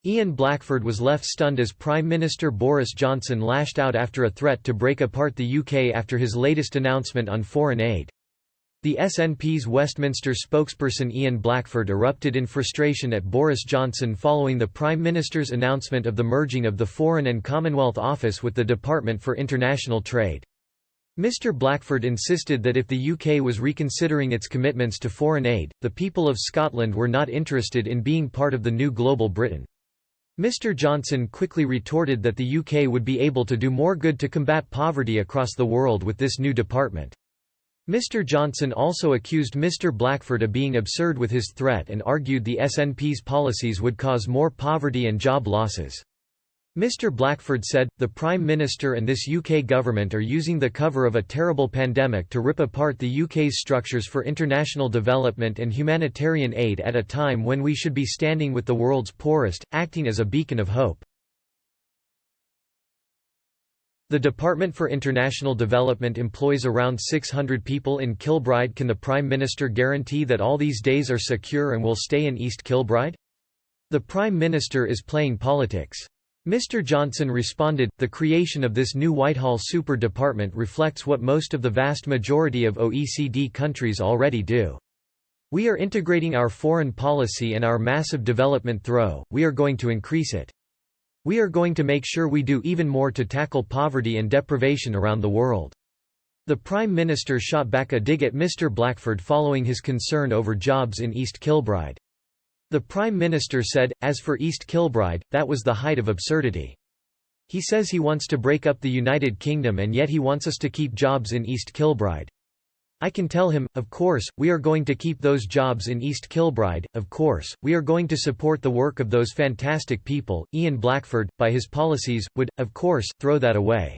Ian Blackford was left stunned as Prime Minister Boris Johnson lashed out after a threat to break apart the UK after his latest announcement on foreign aid. The SNP's Westminster spokesperson Ian Blackford erupted in frustration at Boris Johnson following the Prime Minister's announcement of the merging of the Foreign and Commonwealth Office with the Department for International Trade. Mr. Blackford insisted that if the UK was reconsidering its commitments to foreign aid, the people of Scotland were not interested in being part of the new global Britain. Mr. Johnson quickly retorted that the UK would be able to do more good to combat poverty across the world with this new department. Mr. Johnson also accused Mr. Blackford of being absurd with his threat and argued the SNP's policies would cause more poverty and job losses. Mr. Blackford said, "The Prime Minister and this UK government are using the cover of a terrible pandemic to rip apart the UK's structures for international development and humanitarian aid at a time when we should be standing with the world's poorest, acting as a beacon of hope." The Department for International Development employs around 600 people in Kilbride. Can the Prime Minister guarantee that all these days are secure and will stay in East Kilbride? The Prime Minister is playing politics. Mr. Johnson responded, "The creation of this new Whitehall super department reflects what most of the vast majority of OECD countries already do. We are integrating our foreign policy and our massive development we are going to increase it. We are going to make sure we do even more to tackle poverty and deprivation around the world." The Prime Minister shot back a dig at Mr. Blackford following his concern over jobs in East Kilbride. The Prime Minister said, "As for East Kilbride, that was the height of absurdity. He says he wants to break up the United Kingdom and yet he wants us to keep jobs in East Kilbride. I can tell him, of course, we are going to keep those jobs in East Kilbride, of course, we are going to support the work of those fantastic people. Ian Blackford, by his policies, would, of course, throw that away."